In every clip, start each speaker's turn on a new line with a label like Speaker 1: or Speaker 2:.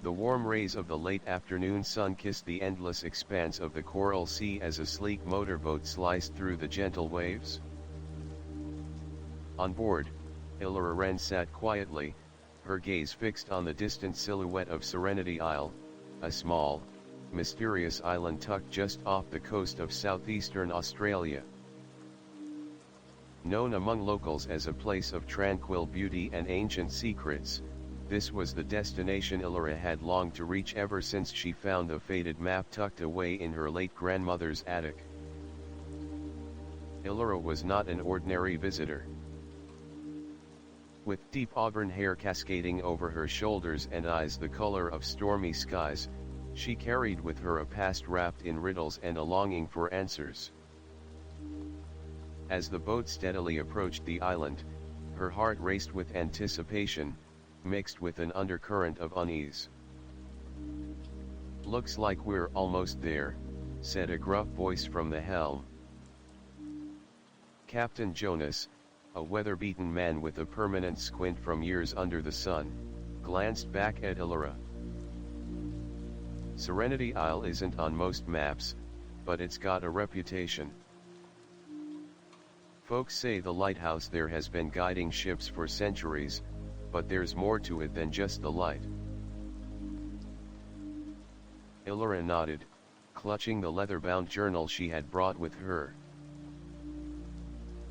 Speaker 1: The warm rays of the late afternoon sun kissed the endless expanse of the coral sea as a sleek motorboat sliced through the gentle waves. On board, Illyra Wren sat quietly, her gaze fixed on the distant silhouette of Serenity Isle, a small, mysterious island tucked just off the coast of southeastern Australia. Known among locals as a place of tranquil beauty and ancient secrets, this was the destination Illyra had longed to reach ever since she found the faded map tucked away in her late grandmother's attic. Illyra was not an ordinary visitor. With deep auburn hair cascading over her shoulders and eyes the color of stormy skies, she carried with her a past wrapped in riddles and a longing for answers. As the boat steadily approached the island, her heart raced with anticipation, mixed with an undercurrent of unease. "Looks like we're almost there," said a gruff voice from the helm. Captain Jonas, a weather-beaten man with a permanent squint from years under the sun, glanced back at Illyra. "Serenity Isle isn't on most maps, but it's got a reputation. Folks say the lighthouse there has been guiding ships for centuries, but there's more to it than just the light." Illyra nodded, clutching the leather-bound journal she had brought with her.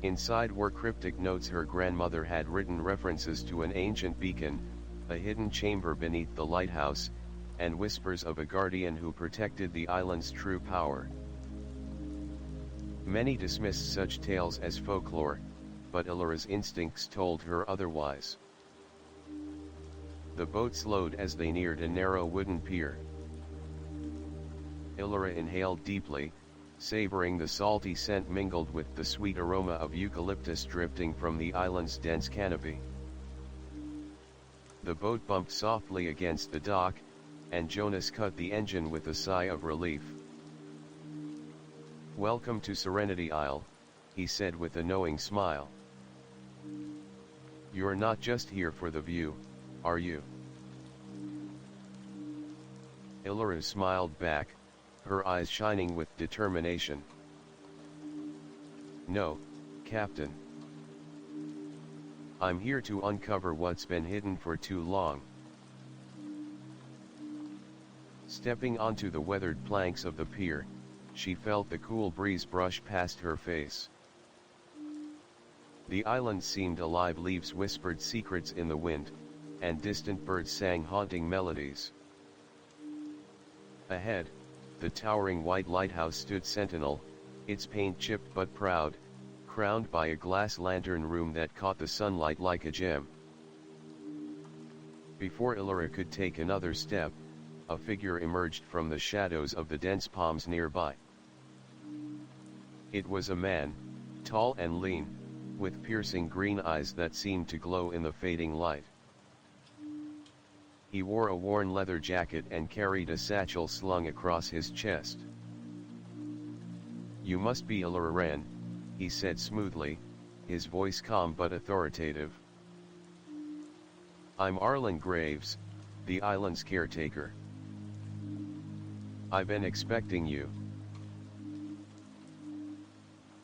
Speaker 1: Inside were cryptic notes her grandmother had written, references to an ancient beacon, a hidden chamber beneath the lighthouse, and whispers of a guardian who protected the island's true power. Many dismissed such tales as folklore, but Illyra's instincts told her otherwise. The boat slowed as they neared a narrow wooden pier. Illyra inhaled deeply, savoring the salty scent mingled with the sweet aroma of eucalyptus drifting from the island's dense canopy. The boat bumped softly against the dock, and Jonas cut the engine with a sigh of relief. "Welcome to Serenity Isle," he said with a knowing smile. "You're not just here for the view, are you?" Illyra smiled back, her eyes shining with determination. "No, Captain. I'm here to uncover what's been hidden for too long." Stepping onto the weathered planks of the pier, she felt the cool breeze brush past her face. The island seemed alive, leaves whispered secrets in the wind, and distant birds sang haunting melodies. Ahead, the towering white lighthouse stood sentinel, its paint chipped but proud, crowned by a glass lantern room that caught the sunlight like a gem. Before Illyra could take another step, a figure emerged from the shadows of the dense palms nearby. It was a man, tall and lean, with piercing green eyes that seemed to glow in the fading light. He wore a worn leather jacket and carried a satchel slung across his chest. "You must be Illyra Wren," he said smoothly, his voice calm but authoritative. "I'm Arlen Graves, the island's caretaker. I've been expecting you."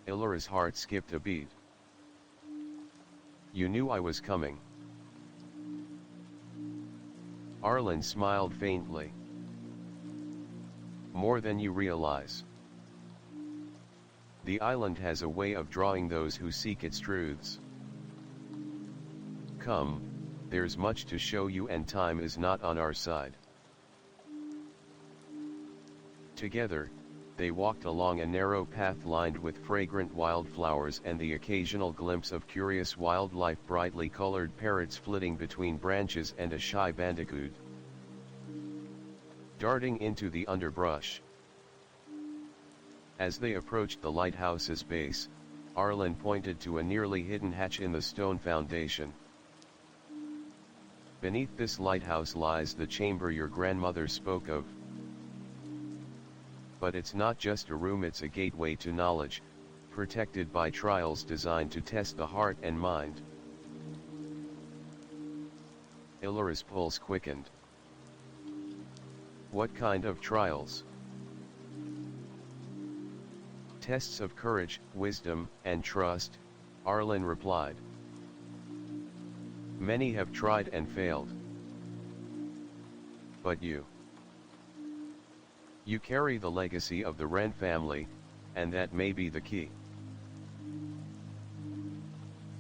Speaker 1: Illyra's heart skipped a beat. "You knew I was coming." Arlen smiled faintly. "More than you realize. The island has a way of drawing those who seek its truths. Come, there's much to show you and time is not on our side." Together, they walked along a narrow path lined with fragrant wildflowers and the occasional glimpse of curious wildlife, brightly colored parrots flitting between branches and a shy bandicoot darting into the underbrush. As they approached the lighthouse's base, Arlen pointed to a nearly hidden hatch in the stone foundation. "Beneath this lighthouse lies the chamber your grandmother spoke of. But it's not just a room, it's a gateway to knowledge, protected by trials designed to test the heart and mind." Illyra's pulse quickened. What kind of trials? Tests of courage, wisdom, and trust, Arlen replied. Many have tried and failed. But you carry the legacy of the Wren family, and that may be the key.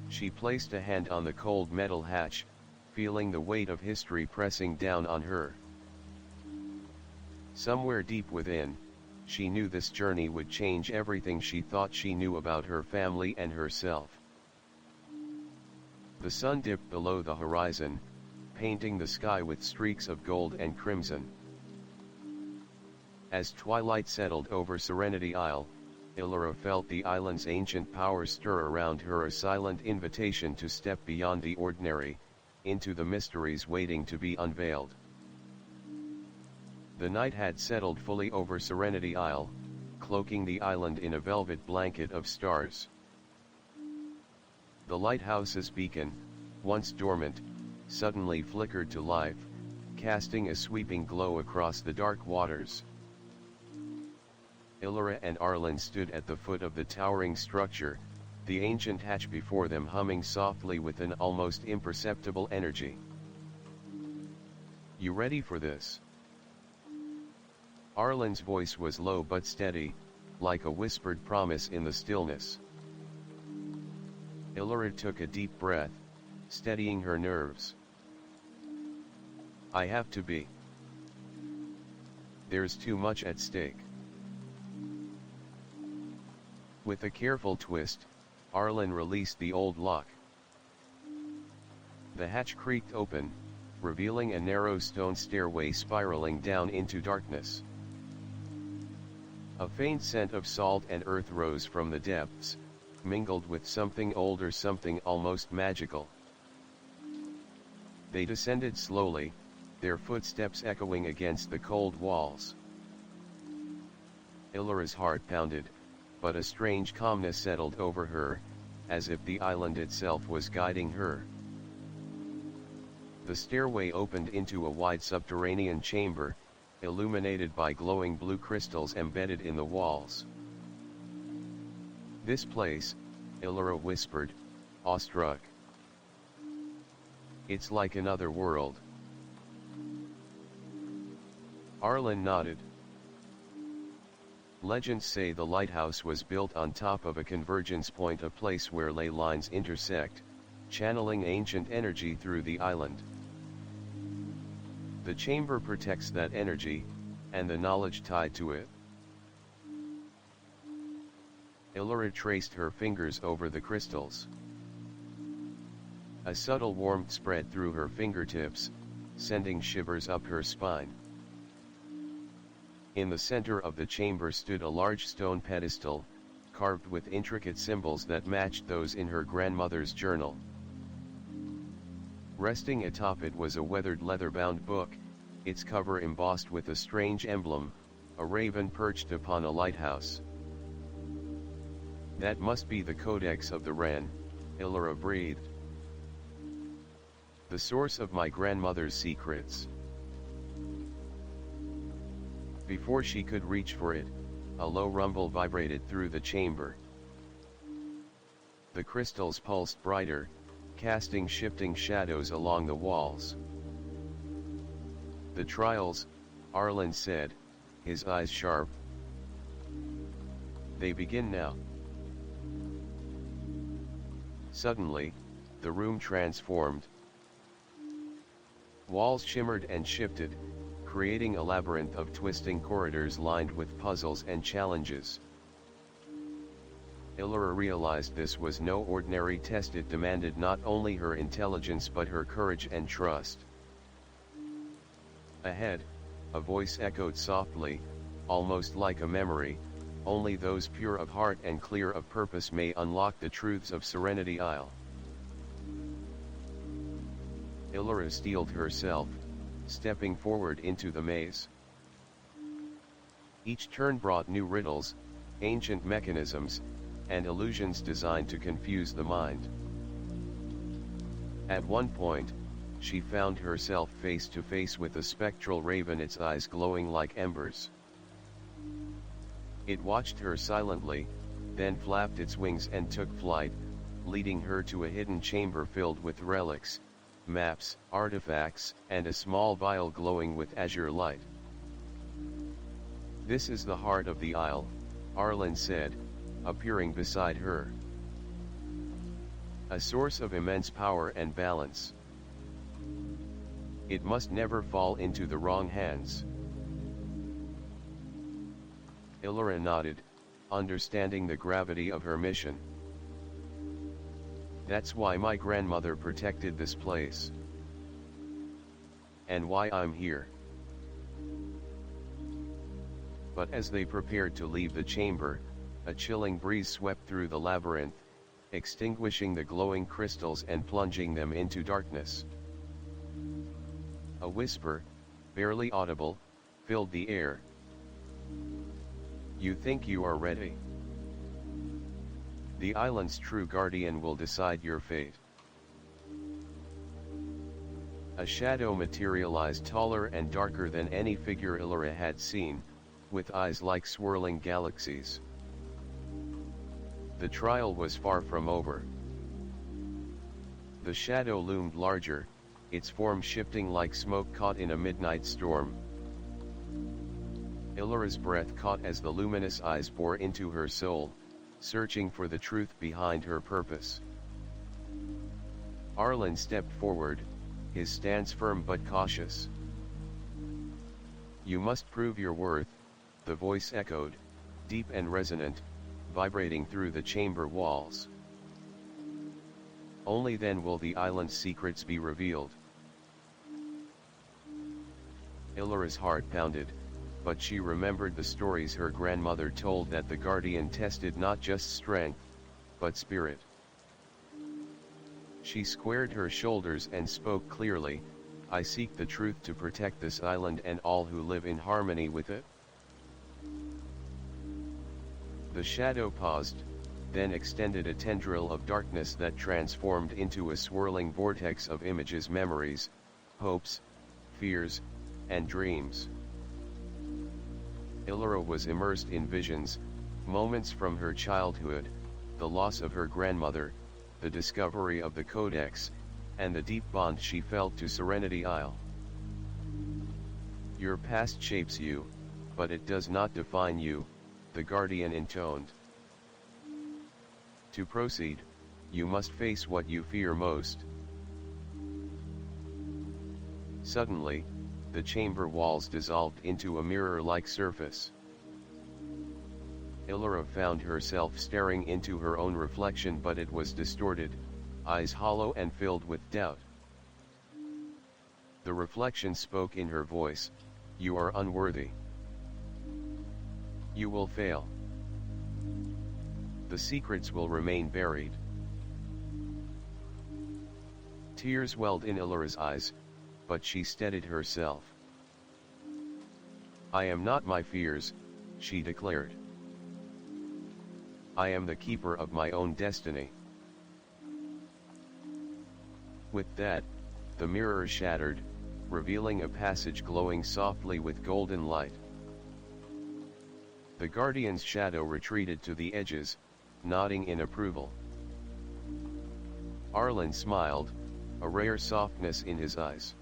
Speaker 1: She placed a hand on the cold metal hatch, feeling the weight of history pressing down on her. Somewhere deep within, she knew this journey would change everything she thought she knew about her family and herself. The sun dipped below the horizon, painting the sky with streaks of gold and crimson. As twilight settled over Serenity Isle, Illyra felt the island's ancient powers stir around her, a silent invitation to step beyond the ordinary, into the mysteries waiting to be unveiled. The night had settled fully over Serenity Isle, cloaking the island in a velvet blanket of stars. The lighthouse's beacon, once dormant, suddenly flickered to life, casting a sweeping glow across the dark waters. Illyra and Arlen stood at the foot of the towering structure, the ancient hatch before them humming softly with an almost imperceptible energy. "You ready for this?" Arlen's voice was low but steady, like a whispered promise in the stillness. Illyra took a deep breath, steadying her nerves. "I have to be. There's too much at stake." With a careful twist, Arlen released the old lock. The hatch creaked open, revealing a narrow stone stairway spiraling down into darkness. A faint scent of salt and earth rose from the depths, mingled with something older, something almost magical. They descended slowly, their footsteps echoing against the cold walls. Illyra's heart pounded, but a strange calmness settled over her, as if the island itself was guiding her. The stairway opened into a wide subterranean chamber, illuminated by glowing blue crystals embedded in the walls. "This place," Illyra whispered, awestruck. "It's like another world." Arlen nodded. Legends say the lighthouse was built on top of a convergence point, a place where ley lines intersect, channeling ancient energy through the island. The chamber protects that energy, and the knowledge tied to it. Illyra traced her fingers over the crystals. A subtle warmth spread through her fingertips, sending shivers up her spine. In the center of the chamber stood a large stone pedestal, carved with intricate symbols that matched those in her grandmother's journal. Resting atop it was a weathered leather-bound book, its cover embossed with a strange emblem, a raven perched upon a lighthouse. "That must be the Codex of the Wren," Illyra breathed. "The source of my grandmother's secrets." Before she could reach for it, a low rumble vibrated through the chamber. The crystals pulsed brighter, casting shifting shadows along the walls. "The trials," Arlen said, his eyes sharp. "They begin now." Suddenly, the room transformed. Walls shimmered and shifted, creating a labyrinth of twisting corridors lined with puzzles and challenges. Illyra realized this was no ordinary test. It demanded not only her intelligence but her courage and trust. Ahead, a voice echoed softly, almost like a memory, "Only those pure of heart and clear of purpose may unlock the truths of Serenity Isle." Illyra steeled herself, stepping forward into the maze. Each turn brought new riddles, ancient mechanisms, and illusions designed to confuse the mind. At one point, she found herself face to face with a spectral raven, its eyes glowing like embers. It watched her silently, then flapped its wings and took flight, leading her to a hidden chamber filled with relics, maps, artifacts, and a small vial glowing with azure light. "This is the heart of the isle," Arlen said, appearing beside her. "A source of immense power and balance. It must never fall into the wrong hands." Illyra nodded, understanding the gravity of her mission. "That's why my grandmother protected this place. And why I'm here." But as they prepared to leave the chamber, a chilling breeze swept through the labyrinth, extinguishing the glowing crystals and plunging them into darkness. A whisper, barely audible, filled the air. "You think you are ready? The island's true guardian will decide your fate." A shadow materialized, taller and darker than any figure Illyra had seen, with eyes like swirling galaxies. The trial was far from over. The shadow loomed larger, its form shifting like smoke caught in a midnight storm. Illyra's breath caught as the luminous eyes bore into her soul, searching for the truth behind her purpose. Arlen stepped forward, his stance firm but cautious. "You must prove your worth," the voice echoed, deep and resonant, vibrating through the chamber walls. "Only then will the island's secrets be revealed." Illyra's heart pounded, but she remembered the stories her grandmother told, that the guardian tested not just strength, but spirit. She squared her shoulders and spoke clearly, "I seek the truth to protect this island and all who live in harmony with it." The shadow paused, then extended a tendril of darkness that transformed into a swirling vortex of images, memories, hopes, fears, and dreams. Illyra was immersed in visions, moments from her childhood, the loss of her grandmother, the discovery of the Codex, and the deep bond she felt to Serenity Isle. "Your past shapes you, but it does not define you," the guardian intoned. "To proceed, you must face what you fear most." Suddenly, the chamber walls dissolved into a mirror-like surface. Illyra found herself staring into her own reflection, but it was distorted, eyes hollow and filled with doubt. The reflection spoke in her voice, "You are unworthy. You will fail. The secrets will remain buried." Tears welled in Illyra's eyes, but she steadied herself. "I am not my fears," she declared. "I am the keeper of my own destiny." With that, the mirror shattered, revealing a passage glowing softly with golden light. The guardian's shadow retreated to the edges, nodding in approval. Arlen smiled, a rare softness in his eyes.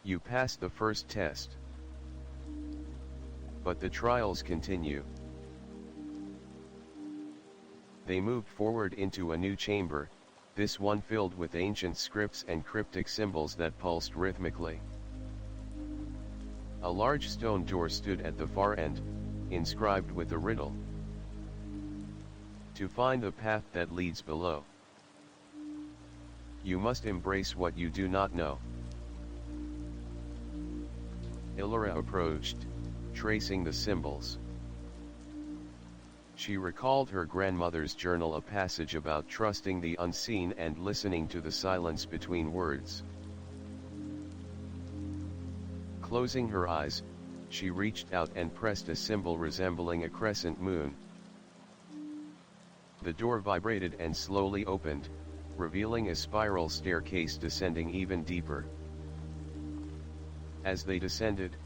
Speaker 1: "You passed the first test. But the trials continue." They moved forward into a new chamber, this one filled with ancient scripts and cryptic symbols that pulsed rhythmically. A large stone door stood at the far end, inscribed with a riddle. "To find the path that leads below, you must embrace what you do not know." Illyra approached, tracing the symbols. She recalled her grandmother's journal, a passage about trusting the unseen and listening to the silence between words. Closing her eyes, she reached out and pressed a symbol resembling a crescent moon. The door vibrated and slowly opened, revealing a spiral staircase descending even deeper. As they descended,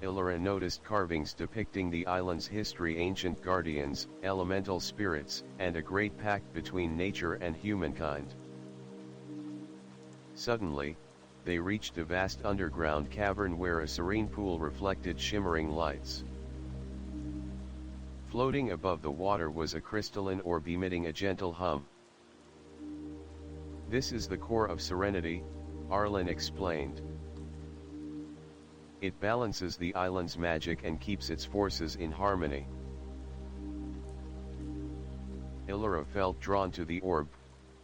Speaker 1: Illyra noticed carvings depicting the island's history, ancient guardians, elemental spirits, and a great pact between nature and humankind. Suddenly, they reached a vast underground cavern where a serene pool reflected shimmering lights. Floating above the water was a crystalline orb emitting a gentle hum. "This is the core of Serenity," Arlen explained. "It balances the island's magic and keeps its forces in harmony." Illyra felt drawn to the orb,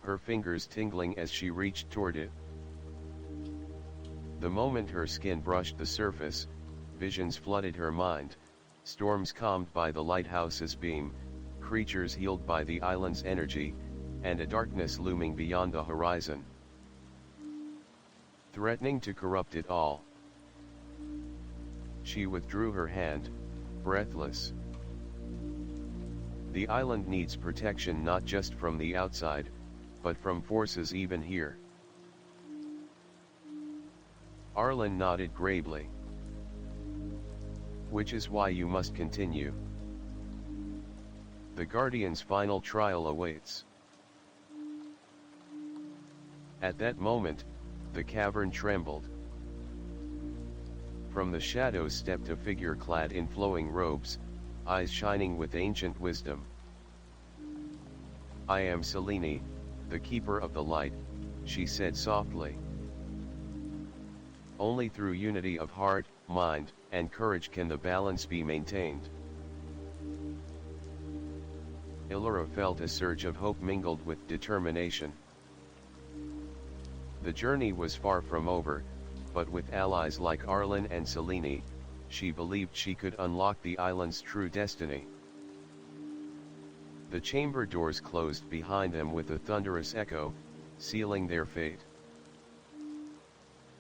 Speaker 1: her fingers tingling as she reached toward it. The moment her skin brushed the surface, visions flooded her mind, storms calmed by the lighthouse's beam, creatures healed by the island's energy, and a darkness looming beyond the horizon, threatening to corrupt it all. She withdrew her hand, breathless. The island needs protection not just from the outside, but from forces even here. Arlen nodded gravely. "Which is why you must continue. The Guardian's final trial awaits." At that moment, the cavern trembled. From the shadows stepped a figure clad in flowing robes, eyes shining with ancient wisdom. "I am Selene, the Keeper of the Light," she said softly. "Only through unity of heart, mind, and courage can the balance be maintained." Illyra felt a surge of hope mingled with determination. The journey was far from over, but with allies like Arlen and Selene, she believed she could unlock the island's true destiny. The chamber doors closed behind them with a thunderous echo, sealing their fate.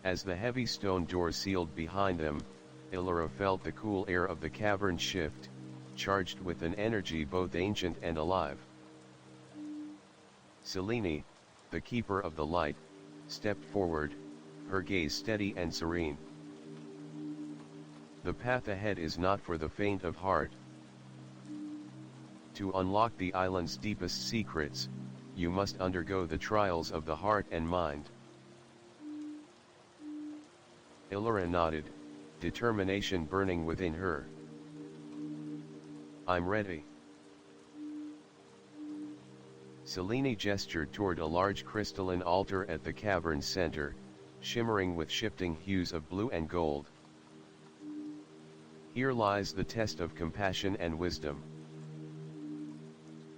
Speaker 1: As the heavy stone doors sealed behind them, Illyra felt the cool air of the cavern shift, charged with an energy both ancient and alive. Selene, the Keeper of the Light, stepped forward, her gaze steady and serene. "The path ahead is not for the faint of heart. To unlock the island's deepest secrets, you must undergo the trials of the heart and mind." Illyra nodded, determination burning within her. "I'm ready." Selene gestured toward a large crystalline altar at the cavern's center, shimmering with shifting hues of blue and gold. "Here lies the test of compassion and wisdom.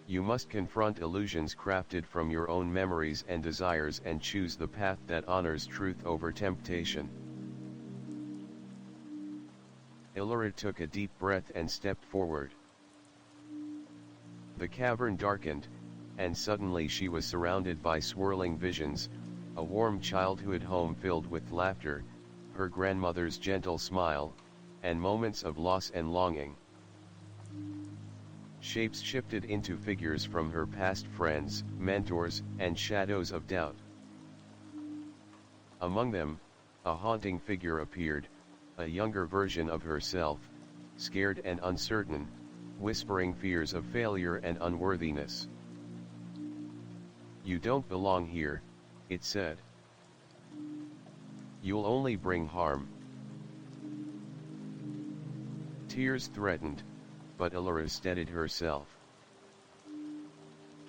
Speaker 1: You must confront illusions crafted from your own memories and desires and choose the path that honors truth over temptation." Illyra took a deep breath and stepped forward. The cavern darkened, and suddenly she was surrounded by swirling visions, a warm childhood home filled with laughter, her grandmother's gentle smile, and moments of loss and longing. Shapes shifted into figures from her past friends, mentors, and shadows of doubt. Among them, a haunting figure appeared, a younger version of herself, scared and uncertain, whispering fears of failure and unworthiness. "You don't belong here," it said. "You'll only bring harm." Tears threatened, but Illyra steadied herself.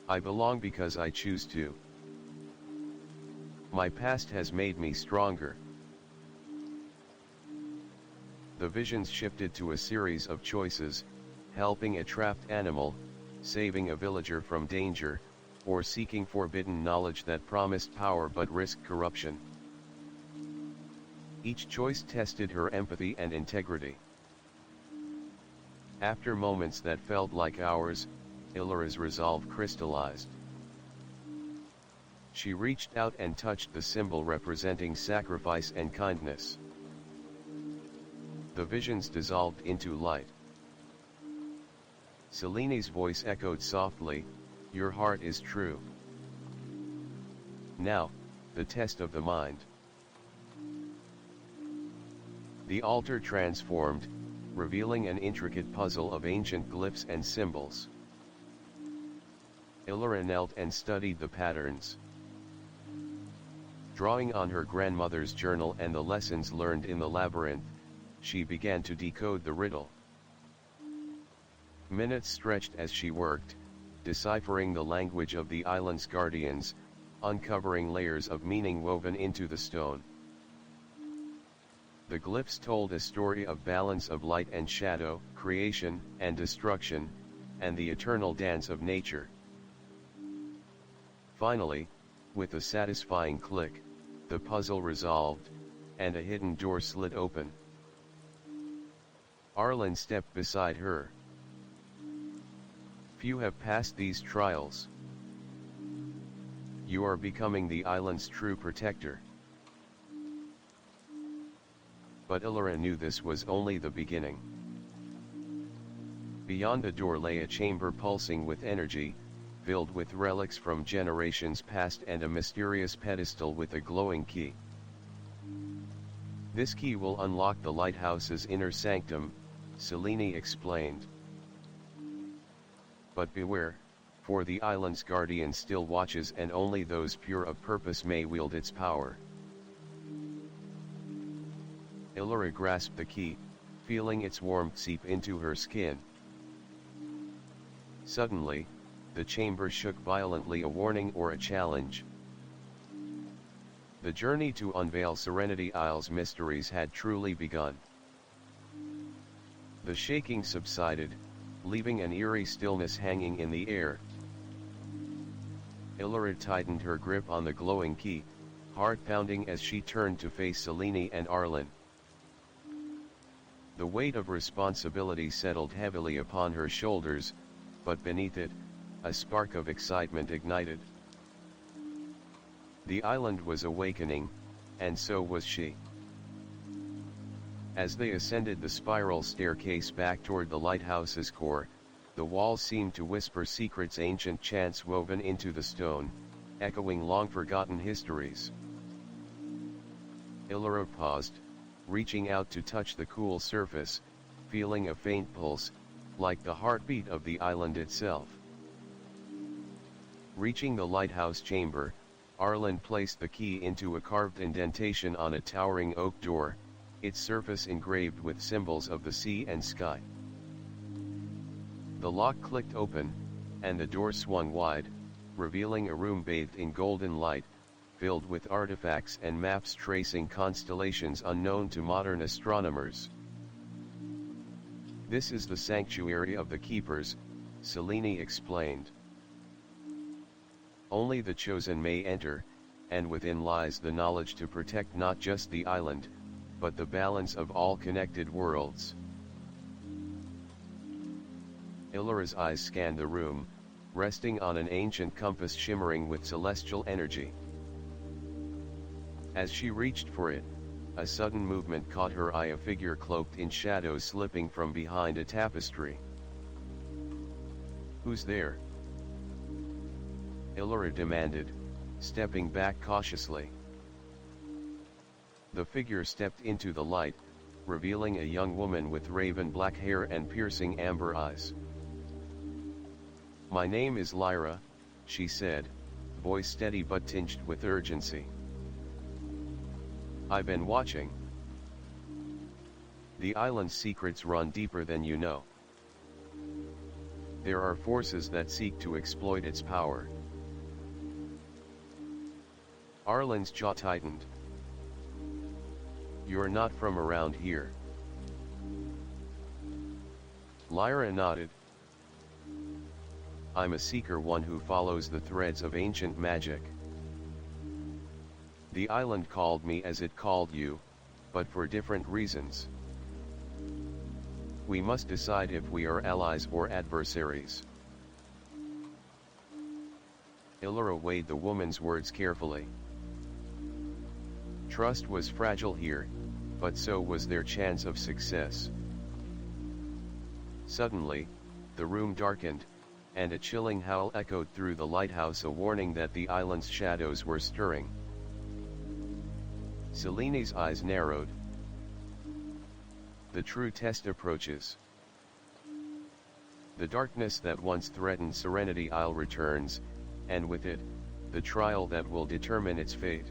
Speaker 1: "I belong because I choose to. My past has made me stronger." The visions shifted to a series of choices, helping a trapped animal, saving a villager from danger, or seeking forbidden knowledge that promised power but risked corruption. Each choice tested her empathy and integrity. After moments that felt like hours, Illyra's resolve crystallized. She reached out and touched the symbol representing sacrifice and kindness. The visions dissolved into light. Selene's voice echoed softly, "Your heart is true. Now, the test of the mind. The altar transformed, revealing an intricate puzzle of ancient glyphs and symbols. Illyra knelt and studied the patterns. Drawing on her grandmother's journal and the lessons learned in the labyrinth, she began to decode the riddle. Minutes stretched as she worked, deciphering the language of the island's guardians, uncovering layers of meaning woven into the stone. The glyphs told a story of balance of light and shadow, creation and destruction, and the eternal dance of nature. Finally, with a satisfying click, the puzzle resolved, and a hidden door slid open. Arlen stepped beside her. Few have passed these trials. You are becoming the island's true protector. But Illyra knew this was only the beginning. Beyond the door lay a chamber pulsing with energy, filled with relics from generations past and a mysterious pedestal with a glowing key. This key will unlock the lighthouse's inner sanctum, Serenity explained. But beware, for the island's guardian still watches and only those pure of purpose may wield its power. Illyra grasped the key, feeling its warmth seep into her skin. Suddenly, the chamber shook violently, a warning or a challenge. The journey to unveil Serenity Isle's mysteries had truly begun. The shaking subsided, leaving an eerie stillness hanging in the air. Illyra tightened her grip on the glowing key, heart pounding as she turned to face Serenity and Arlen. The weight of responsibility settled heavily upon her shoulders, but beneath it, a spark of excitement ignited. The island was awakening, and so was she. As they ascended the spiral staircase back toward the lighthouse's core, the walls seemed to whisper secrets, ancient chants woven into the stone, echoing long-forgotten histories. Illyra paused, reaching out to touch the cool surface, feeling a faint pulse, like the heartbeat of the island itself. Reaching the lighthouse chamber, Arlen placed the key into a carved indentation on a towering oak door, its surface engraved with symbols of the sea and sky. The lock clicked open, and the door swung wide, revealing a room bathed in golden light, filled with artifacts and maps tracing constellations unknown to modern astronomers. This is the sanctuary of the keepers, Serenity explained. Only the chosen may enter, and within lies the knowledge to protect not just the island, but the balance of all connected worlds. Illyra's eyes scanned the room, resting on an ancient compass shimmering with celestial energy. As she reached for it, a sudden movement caught her eye, a figure cloaked in shadows slipping from behind a tapestry. "Who's there?" Illyra demanded, stepping back cautiously. The figure stepped into the light, revealing a young woman with raven black hair and piercing amber eyes. "My name is Lyra," she said, voice steady but tinged with urgency. "I've been watching. The island's secrets run deeper than you know. There are forces that seek to exploit its power." Arlen's jaw tightened. "You're not from around here." Lyra nodded. "I'm a seeker, one who follows the threads of ancient magic. The island called me as it called you, but for different reasons. We must decide if we are allies or adversaries." Illyra weighed the woman's words carefully. Trust was fragile here, but so was their chance of success. Suddenly, the room darkened, and a chilling howl echoed through the lighthouse, a warning that the island's shadows were stirring. Selene's eyes narrowed. The true test approaches. The darkness that once threatened Serenity Isle returns, and with it, the trial that will determine its fate.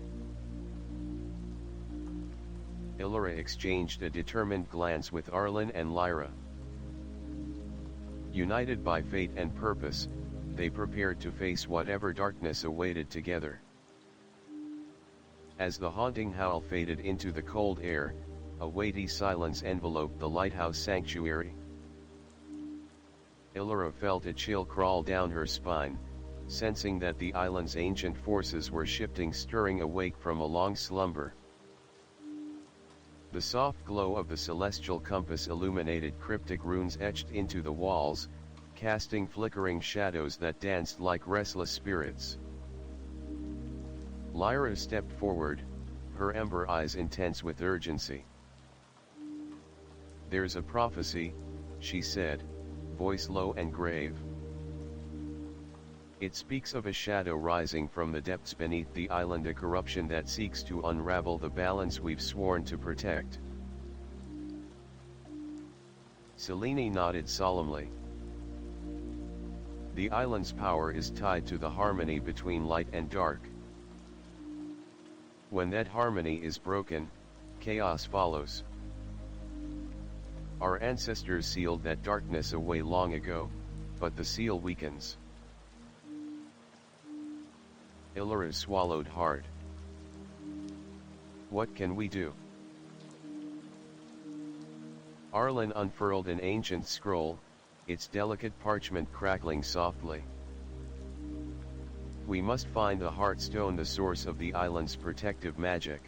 Speaker 1: Illyra exchanged a determined glance with Arlen and Lyra. United by fate and purpose, they prepared to face whatever darkness awaited together. As the haunting howl faded into the cold air, a weighty silence enveloped the lighthouse sanctuary. Illyra felt a chill crawl down her spine, sensing that the island's ancient forces were shifting, stirring awake from a long slumber. The soft glow of the celestial compass illuminated cryptic runes etched into the walls, casting flickering shadows that danced like restless spirits. Lyra stepped forward, her ember eyes intense with urgency. "There's a prophecy," she said, voice low and grave. "It speaks of a shadow rising from the depths beneath the island, a corruption that seeks to unravel the balance we've sworn to protect." Selene nodded solemnly. "The island's power is tied to the harmony between light and dark. When that harmony is broken, chaos follows. Our ancestors sealed that darkness away long ago, but the seal weakens." Illyra swallowed hard. "What can we do?" Arlen unfurled an ancient scroll, its delicate parchment crackling softly. "We must find the Heartstone, the source of the island's protective magic.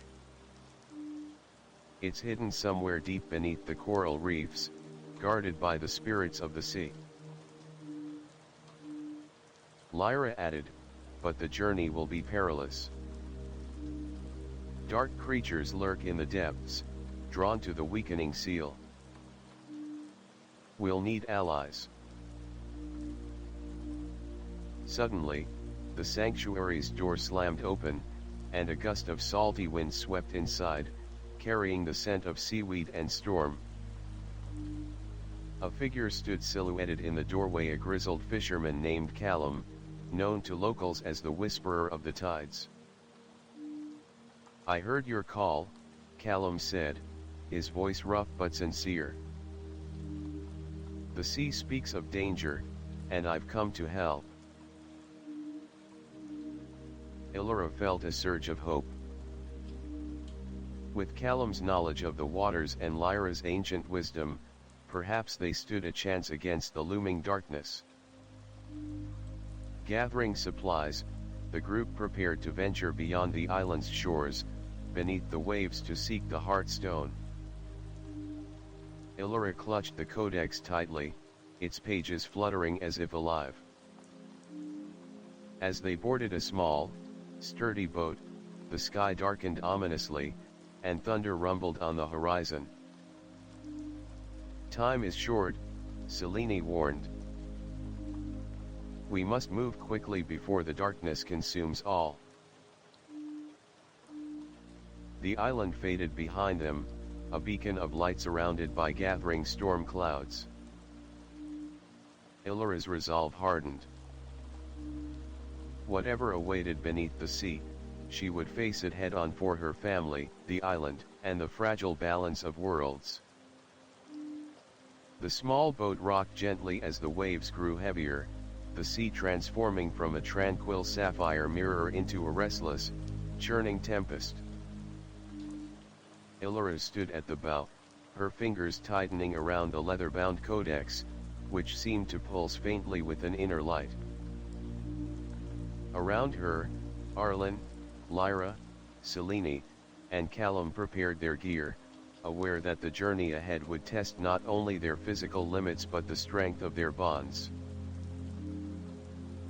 Speaker 1: It's hidden somewhere deep beneath the coral reefs, guarded by the spirits of the sea." Lyra added, "But the journey will be perilous. Dark creatures lurk in the depths, drawn to the weakening seal. We'll need allies." Suddenly, the sanctuary's door slammed open, and a gust of salty wind swept inside, carrying the scent of seaweed and storm. A figure stood silhouetted in the doorway, a grizzled fisherman named Callum, known to locals as the Whisperer of the Tides. "I heard your call," Callum said, his voice rough but sincere. "The sea speaks of danger, and I've come to help." Illyra felt a surge of hope. With Callum's knowledge of the waters and Lyra's ancient wisdom, perhaps they stood a chance against the looming darkness. Gathering supplies, the group prepared to venture beyond the island's shores, beneath the waves to seek the Heartstone. Illyra clutched the codex tightly, its pages fluttering as if alive. As they boarded a small, sturdy boat, the sky darkened ominously, and thunder rumbled on the horizon. "Time is short," Selene warned. "We must move quickly before the darkness consumes all." The island faded behind them, a beacon of light surrounded by gathering storm clouds. Illyra's resolve hardened. Whatever awaited beneath the sea, she would face it head-on for her family, the island, and the fragile balance of worlds. The small boat rocked gently as the waves grew heavier, the sea transforming from a tranquil sapphire mirror into a restless, churning tempest. Illyra stood at the bow, her fingers tightening around the leather-bound codex, which seemed to pulse faintly with an inner light. Around her, Arlen, Lyra, Selene, and Callum prepared their gear, aware that the journey ahead would test not only their physical limits but the strength of their bonds.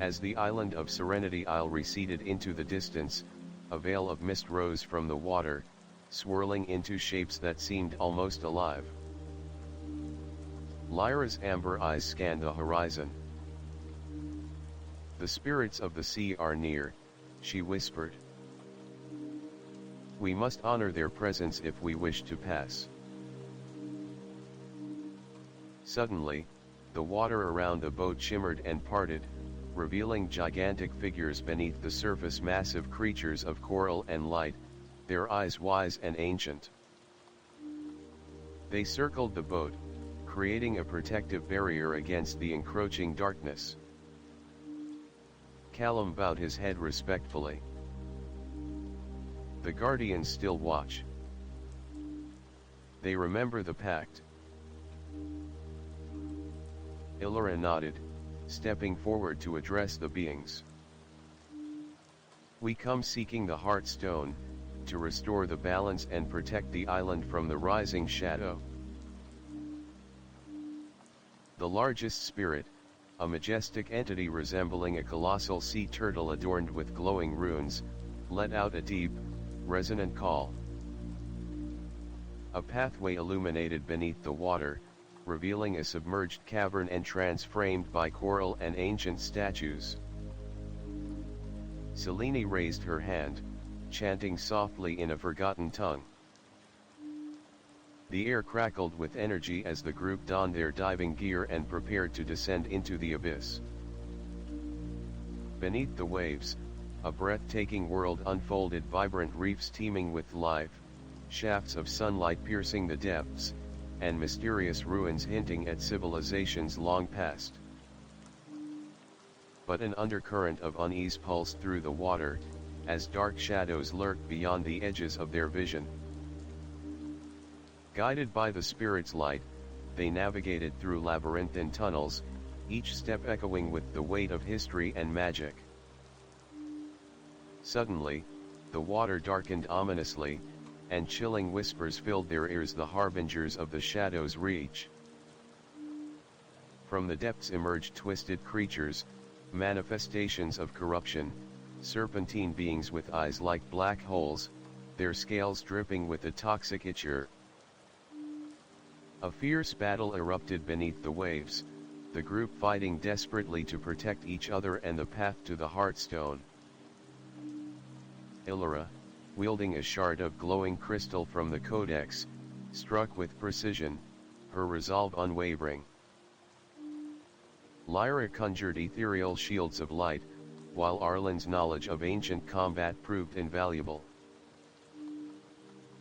Speaker 1: As the island of Serenity Isle receded into the distance, a veil of mist rose from the water, swirling into shapes that seemed almost alive. Lyra's amber eyes scanned the horizon. "The spirits of the sea are near," she whispered. "We must honor their presence if we wish to pass." Suddenly, the water around the boat shimmered and parted, revealing gigantic figures beneath the surface, massive creatures of coral and light, their eyes wise and ancient. They circled the boat, creating a protective barrier against the encroaching darkness. Callum bowed his head respectfully. "The Guardians still watch. They remember the pact." Illyra nodded, stepping forward to address the beings. "We come seeking the Heartstone, to restore the balance and protect the island from the rising shadow." The largest spirit, a majestic entity resembling a colossal sea turtle adorned with glowing runes, let out a deep, resonant call. A pathway illuminated beneath the water, revealing a submerged cavern entrance framed by coral and ancient statues. Selene raised her hand, chanting softly in a forgotten tongue. The air crackled with energy as the group donned their diving gear and prepared to descend into the abyss. Beneath the waves, a breathtaking world unfolded, vibrant reefs teeming with life, shafts of sunlight piercing the depths, and mysterious ruins hinting at civilizations long past. But an undercurrent of unease pulsed through the water, as dark shadows lurked beyond the edges of their vision. Guided by the spirit's light, they navigated through labyrinthine tunnels, each step echoing with the weight of history and magic. Suddenly, the water darkened ominously, and chilling whispers filled their ears, the harbingers of the shadow's reach. From the depths emerged twisted creatures, manifestations of corruption, serpentine beings with eyes like black holes, their scales dripping with a toxic ichor. A fierce battle erupted beneath the waves, the group fighting desperately to protect each other and the path to the Heartstone. Illyra, wielding a shard of glowing crystal from the codex, struck with precision, her resolve unwavering. Lyra conjured ethereal shields of light, while Arlen's knowledge of ancient combat proved invaluable.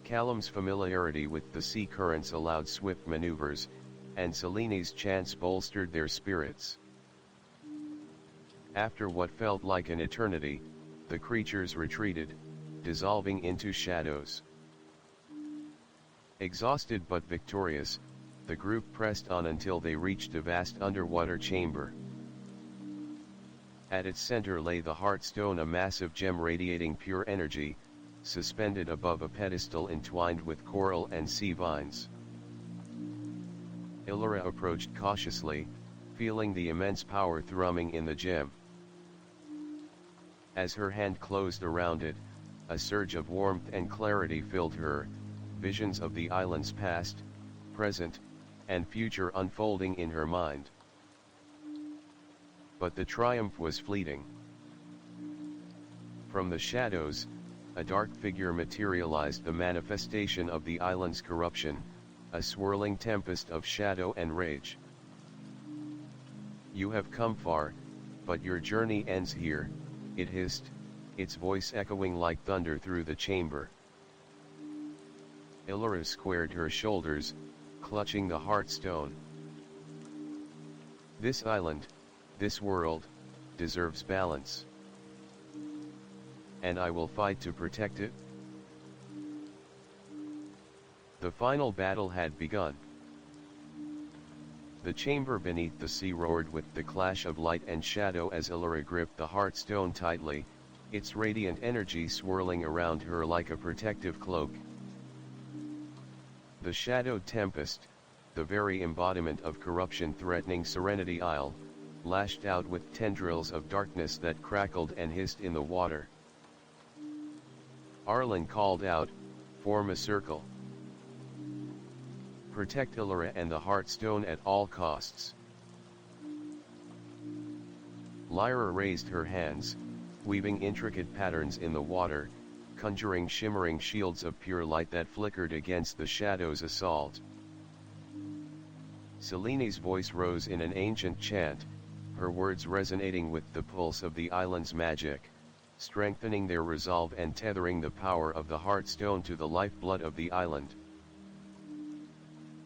Speaker 1: Callum's familiarity with the sea currents allowed swift maneuvers, and Selene's chants bolstered their spirits. After what felt like an eternity, the creatures retreated, dissolving into shadows. Exhausted but victorious, the group pressed on until they reached a vast underwater chamber. At its center lay the Heartstone, a massive gem radiating pure energy, suspended above a pedestal entwined with coral and sea vines. Illyra approached cautiously, feeling the immense power thrumming in the gem. As her hand closed around it, a surge of warmth and clarity filled her, visions of the island's past, present, and future unfolding in her mind. But the triumph was fleeting. From the shadows, a dark figure materialized, the manifestation of the island's corruption, a swirling tempest of shadow and rage. "You have come far, but your journey ends here," it hissed, its voice echoing like thunder through the chamber. Illyra squared her shoulders, clutching the Heartstone. "This island, this world, deserves balance. And I will fight to protect it." The final battle had begun. The chamber beneath the sea roared with the clash of light and shadow as Illyra gripped the Heartstone tightly, its radiant energy swirling around her like a protective cloak. The shadowed tempest, the very embodiment of corruption threatening Serenity Isle, lashed out with tendrils of darkness that crackled and hissed in the water. Arlen called out, "Form a circle. Protect Illyra and the Heartstone at all costs." Lyra raised her hands, weaving intricate patterns in the water, conjuring shimmering shields of pure light that flickered against the shadow's assault. Selene's voice rose in an ancient chant, her words resonating with the pulse of the island's magic, strengthening their resolve and tethering the power of the Heartstone to the lifeblood of the island.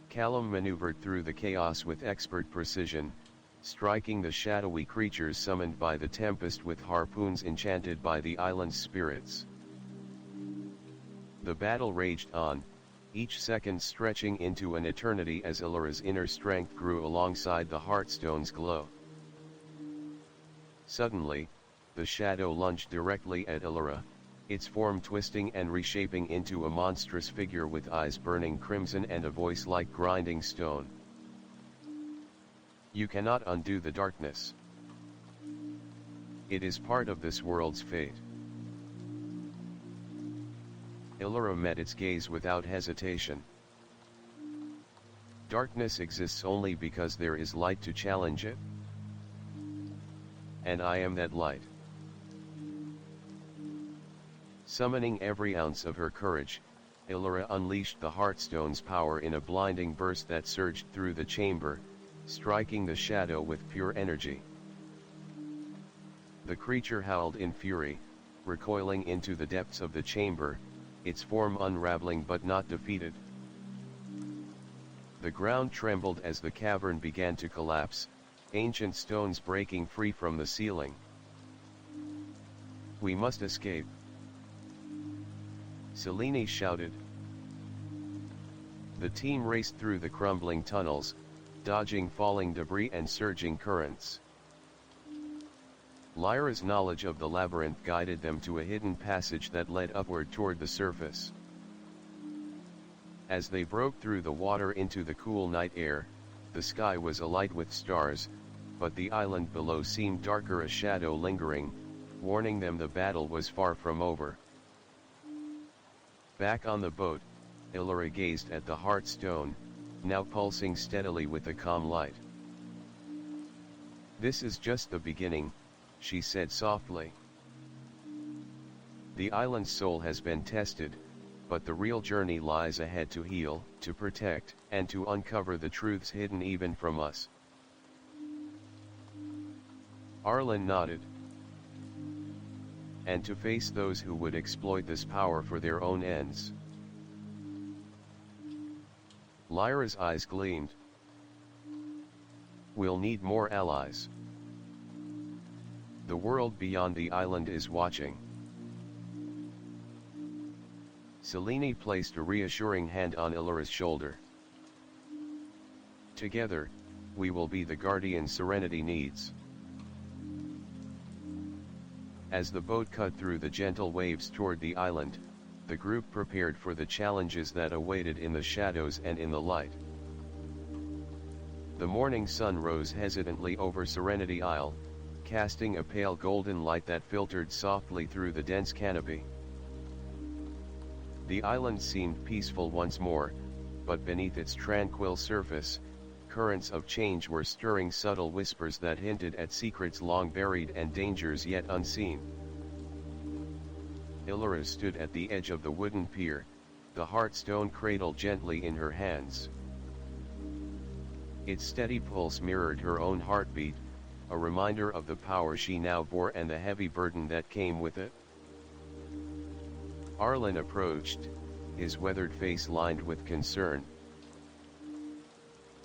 Speaker 1: Callum maneuvered through the chaos with expert precision, striking the shadowy creatures summoned by the tempest with harpoons enchanted by the island's spirits. The battle raged on, each second stretching into an eternity as Illyra's inner strength grew alongside the Heartstone's glow. Suddenly, the shadow lunged directly at Illyra, its form twisting and reshaping into a monstrous figure with eyes burning crimson and a voice like grinding stone. You cannot undo the darkness. It is part of this world's fate. Illyra met its gaze without hesitation. Darkness exists only because there is light to challenge it. And I am that light. Summoning every ounce of her courage, Illyra unleashed the Heartstone's power in a blinding burst that surged through the chamber, striking the shadow with pure energy. The creature howled in fury, recoiling into the depths of the chamber, its form unraveling but not defeated. The ground trembled as the cavern began to collapse, ancient stones breaking free from the ceiling. We must escape, Selene shouted. The team raced through the crumbling tunnels, dodging falling debris and surging currents. Lyra's knowledge of the labyrinth guided them to a hidden passage that led upward toward the surface. As they broke through the water into the cool night air, the sky was alight with stars, but the island below seemed darker, a shadow lingering, warning them the battle was far from over. Back on the boat, Illyra gazed at the Heartstone, now pulsing steadily with a calm light. This is just the beginning, she said softly. The island's soul has been tested, but the real journey lies ahead, to heal, to protect, and to uncover the truths hidden even from us. Arlen nodded. And to face those who would exploit this power for their own ends. Lyra's eyes gleamed. We'll need more allies. The world beyond the island is watching. Selene placed a reassuring hand on Illyra's shoulder. Together, we will be the guardian Serenity needs. As the boat cut through the gentle waves toward the island, the group prepared for the challenges that awaited in the shadows and in the light. The morning sun rose hesitantly over Serenity Isle, casting a pale golden light that filtered softly through the dense canopy. The island seemed peaceful once more, but beneath its tranquil surface, currents of change were stirring, subtle whispers that hinted at secrets long buried and dangers yet unseen. Illyra stood at the edge of the wooden pier, the Heartstone cradle gently in her hands. Its steady pulse mirrored her own heartbeat, a reminder of the power she now bore and the heavy burden that came with it. Arlen approached, his weathered face lined with concern.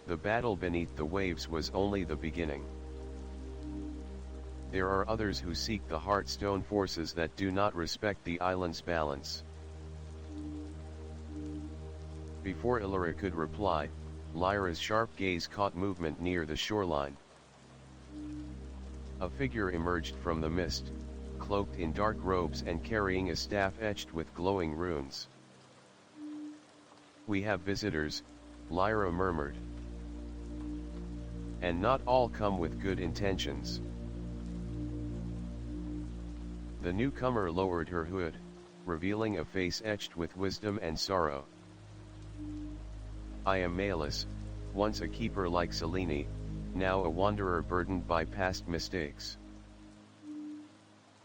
Speaker 1: The battle beneath the waves was only the beginning. There are others who seek the Heartstone, forces that do not respect the island's balance. Before Illyra could reply, Lyra's sharp gaze caught movement near the shoreline. A figure emerged from the mist, cloaked in dark robes and carrying a staff etched with glowing runes. We have visitors, Lyra murmured. And not all come with good intentions. The newcomer lowered her hood, revealing a face etched with wisdom and sorrow. I am Malus, once a keeper like Selene, now a wanderer burdened by past mistakes.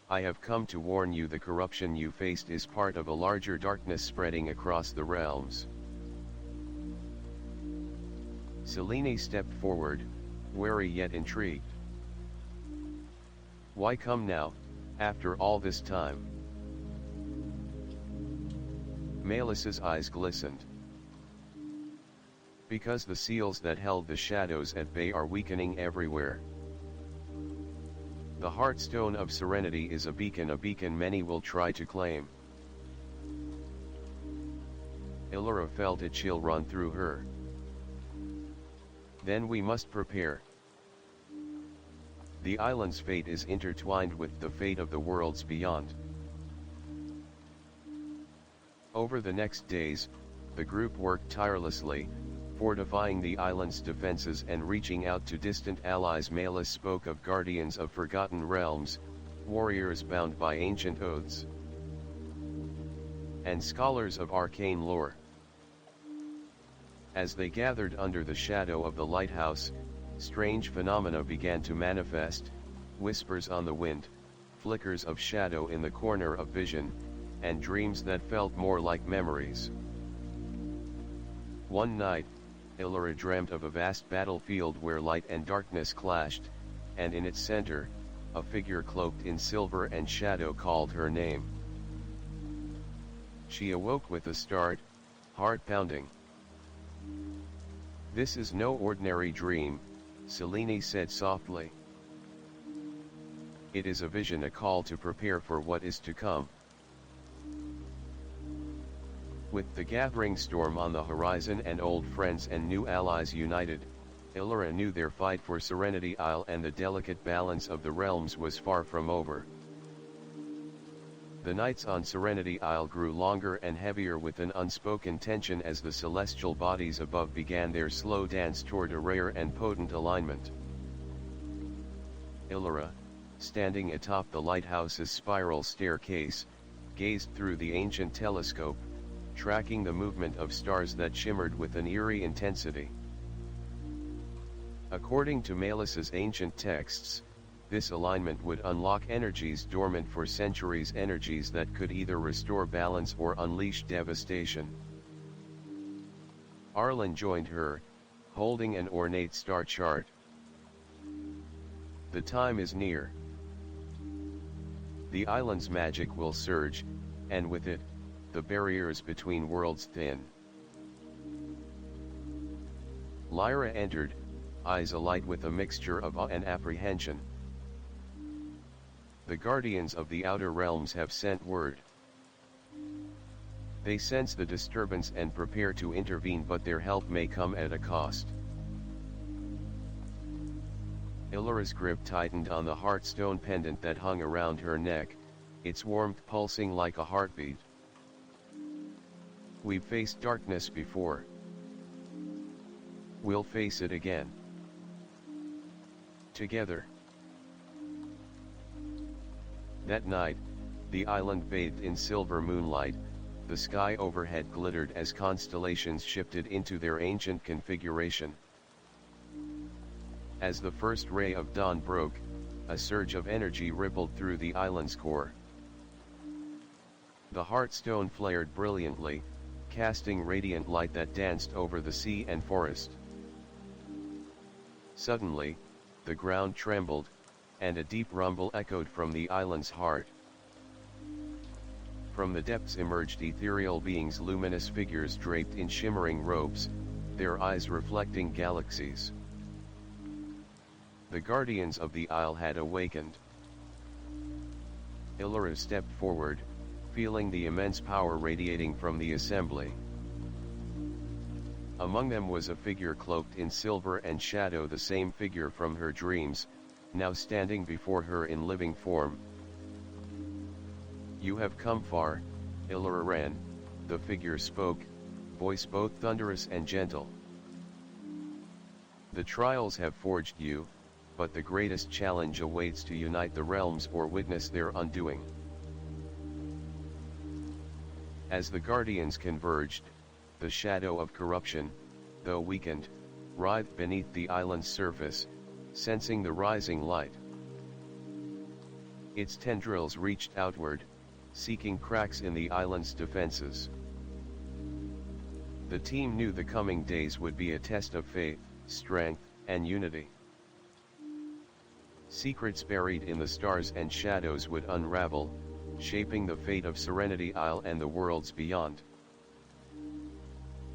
Speaker 1: I have come to warn you, the corruption you faced is part of a larger darkness spreading across the realms. Selene stepped forward, wary yet intrigued. Why come now, after all this time? Melis's eyes glistened. Because the seals that held the shadows at bay are weakening everywhere. The Heartstone of Serenity is a beacon many will try to claim. Illyra felt a chill run through her. Then we must prepare. The island's fate is intertwined with the fate of the worlds beyond. Over the next days, the group worked tirelessly, fortifying the island's defenses and reaching out to distant allies. Melis spoke of guardians of forgotten realms, warriors bound by ancient oaths, and scholars of arcane lore. As they gathered under the shadow of the lighthouse, strange phenomena began to manifest: whispers on the wind, flickers of shadow in the corner of vision, and dreams that felt more like memories. One night, Illyra dreamt of a vast battlefield where light and darkness clashed, and in its center, a figure cloaked in silver and shadow called her name. She awoke with a start, heart pounding. "This is no ordinary dream," Selene said softly. "It is a vision, a call to prepare for what is to come." With the gathering storm on the horizon and old friends and new allies united, Illyra knew their fight for Serenity Isle and the delicate balance of the realms was far from over. The nights on Serenity Isle grew longer and heavier with an unspoken tension as the celestial bodies above began their slow dance toward a rare and potent alignment. Illyra, standing atop the lighthouse's spiral staircase, gazed through the ancient telescope, tracking the movement of stars that shimmered with an eerie intensity. According to Melis's ancient texts, this alignment would unlock energies dormant for centuries, energies that could either restore balance or unleash devastation. Arlen joined her, holding an ornate star chart. "The time is near. The island's magic will surge, and with it, the barriers between worlds thin." Lyra entered, eyes alight with a mixture of awe and apprehension. "The guardians of the outer realms have sent word. They sense the disturbance and prepare to intervene, but their help may come at a cost." Illyra's grip tightened on the Heartstone pendant that hung around her neck, its warmth pulsing like a heartbeat. "We've faced darkness before. We'll face it again. Together." That night, the island bathed in silver moonlight, the sky overhead glittered as constellations shifted into their ancient configuration. As the first ray of dawn broke, a surge of energy rippled through the island's core. The Heartstone flared brilliantly, casting radiant light that danced over the sea and forest. Suddenly, the ground trembled, and a deep rumble echoed from the island's heart. From the depths emerged ethereal beings, luminous figures draped in shimmering robes, their eyes reflecting galaxies. The guardians of the isle had awakened. Illyra stepped forward, feeling the immense power radiating from the assembly. Among them was a figure cloaked in silver and shadow, the same figure from her dreams, now standing before her in living form. "You have come far, Illyra Ran," the figure spoke, voice both thunderous and gentle. "The trials have forged you, but the greatest challenge awaits: to unite the realms or witness their undoing." As the guardians converged, the shadow of corruption, though weakened, writhed beneath the island's surface, sensing the rising light. Its tendrils reached outward, seeking cracks in the island's defenses. The team knew the coming days would be a test of faith, strength, and unity. Secrets buried in the stars and shadows would unravel, shaping the fate of Serenity Isle and the worlds beyond.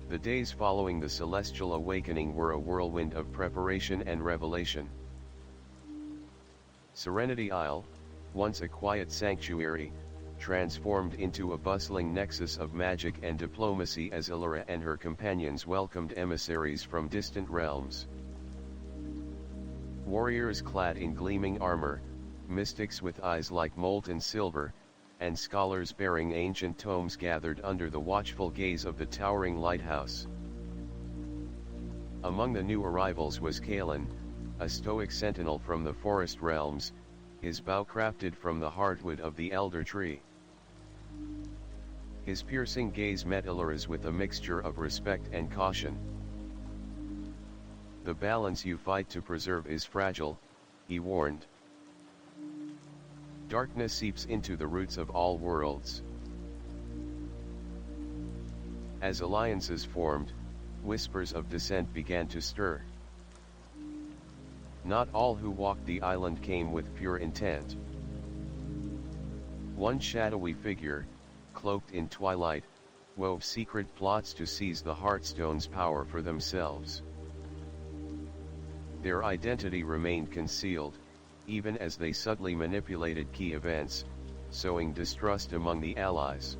Speaker 1: The days following the celestial awakening were a whirlwind of preparation and revelation. Serenity Isle, once a quiet sanctuary, transformed into a bustling nexus of magic and diplomacy as Illyra and her companions welcomed emissaries from distant realms. Warriors clad in gleaming armor, mystics with eyes like molten silver, and scholars bearing ancient tomes gathered under the watchful gaze of the towering lighthouse. Among the new arrivals was Kalen, a stoic sentinel from the forest realms, his bow crafted from the heartwood of the elder tree. His piercing gaze met Illyra's with a mixture of respect and caution. "The balance you fight to preserve is fragile," he warned. "Darkness seeps into the roots of all worlds." As alliances formed, whispers of dissent began to stir. Not all who walked the island came with pure intent. One shadowy figure, cloaked in twilight, wove secret plots to seize the Heartstone's power for themselves. Their identity remained concealed, even as they subtly manipulated key events, sowing distrust among the allies.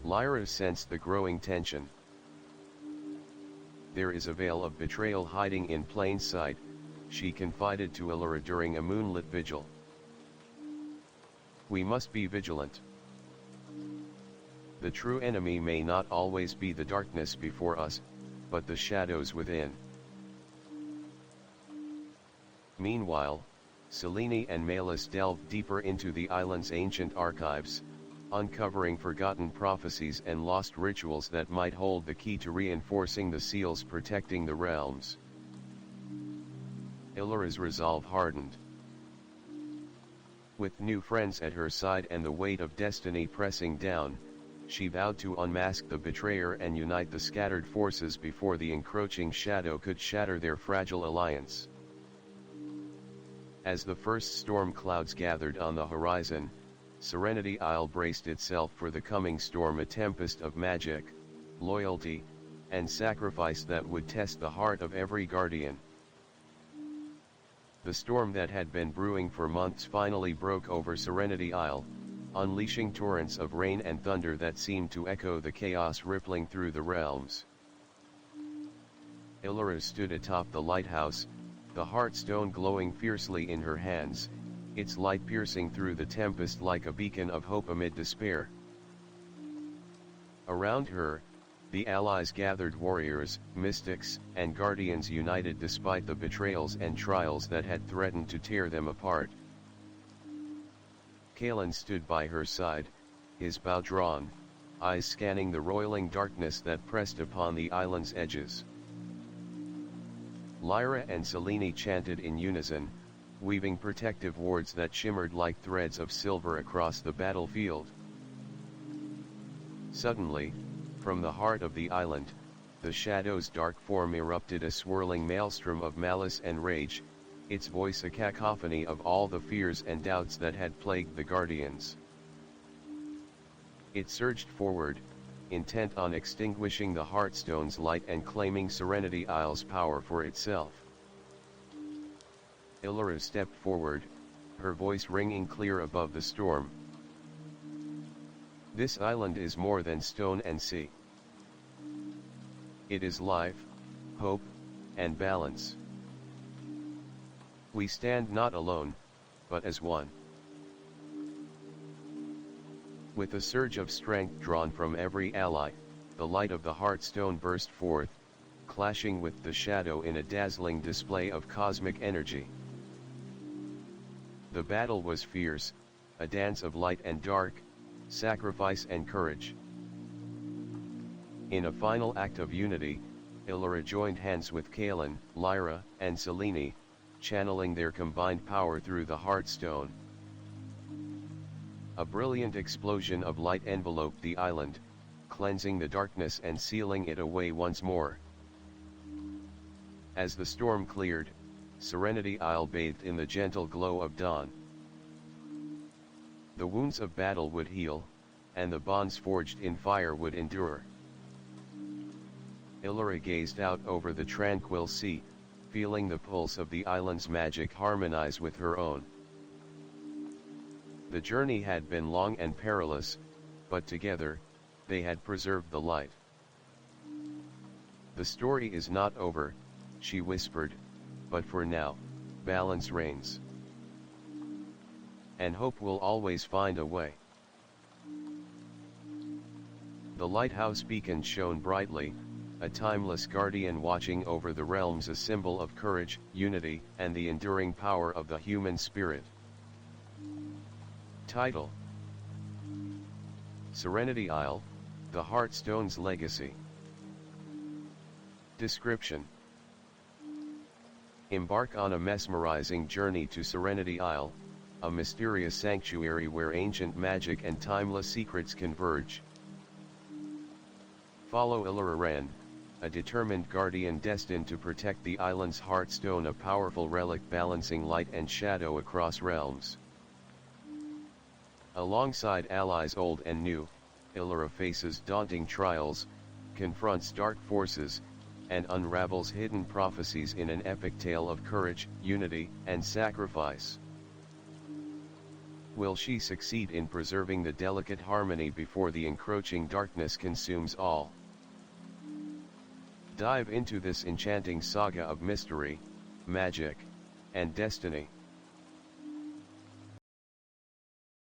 Speaker 1: Lyra sensed the growing tension. "There is a veil of betrayal hiding in plain sight," she confided to Illyra during a moonlit vigil. "We must be vigilant. The true enemy may not always be the darkness before us, but the shadows within." Meanwhile, Selene and Malus delved deeper into the island's ancient archives, uncovering forgotten prophecies and lost rituals that might hold the key to reinforcing the seals protecting the realms. Illyra's resolve hardened. With new friends at her side and the weight of destiny pressing down, she vowed to unmask the betrayer and unite the scattered forces before the encroaching shadow could shatter their fragile alliance. As the first storm clouds gathered on the horizon, Serenity Isle braced itself for the coming storm, a tempest of magic, loyalty, and sacrifice that would test the heart of every guardian. The storm that had been brewing for months finally broke over Serenity Isle, unleashing torrents of rain and thunder that seemed to echo the chaos rippling through the realms. Illyra stood atop the lighthouse, the Heartstone glowing fiercely in her hands, its light piercing through the tempest like a beacon of hope amid despair. Around her, the allies gathered, warriors, mystics, and guardians united despite the betrayals and trials that had threatened to tear them apart. Kalen stood by her side, his bow drawn, eyes scanning the roiling darkness that pressed upon the island's edges. Lyra and Selene chanted in unison, weaving protective wards that shimmered like threads of silver across the battlefield. Suddenly, from the heart of the island, the shadow's dark form erupted, a swirling maelstrom of malice and rage, its voice a cacophony of all the fears and doubts that had plagued the Guardians. It surged forward, intent on extinguishing the Heartstone's light and claiming Serenity Isle's power for itself. Illyra stepped forward, her voice ringing clear above the storm. "This island is more than stone and sea. It is life, hope, and balance. We stand not alone, but as one." With a surge of strength drawn from every ally, the light of the Heartstone burst forth, clashing with the shadow in a dazzling display of cosmic energy. The battle was fierce, a dance of light and dark, sacrifice and courage. In a final act of unity, Illyra joined hands with Kalen, Lyra, and Selene, channeling their combined power through the Heartstone. A brilliant explosion of light enveloped the island, cleansing the darkness and sealing it away once more. As the storm cleared, Serenity Isle bathed in the gentle glow of dawn. The wounds of battle would heal, and the bonds forged in fire would endure. Illyra gazed out over the tranquil sea, feeling the pulse of the island's magic harmonize with her own. The journey had been long and perilous, but together, they had preserved the light. "The story is not over," she whispered, "but for now, balance reigns. And hope will always find a way." The lighthouse beacon shone brightly, a timeless guardian watching over the realms, a symbol of courage, unity, and the enduring power of the human spirit. Title: Serenity Isle, the Heartstone's Legacy. Description: Embark on a mesmerizing journey to Serenity Isle, a mysterious sanctuary where ancient magic and timeless secrets converge. Follow Illyra, a determined guardian destined to protect the island's Heartstone, a powerful relic balancing light and shadow across realms. Alongside allies old and new, Illyra faces daunting trials, confronts dark forces, and unravels hidden prophecies in an epic tale of courage, unity, and sacrifice. Will she succeed in preserving the delicate harmony before the encroaching darkness consumes all? Dive into this enchanting saga of mystery, magic, and destiny.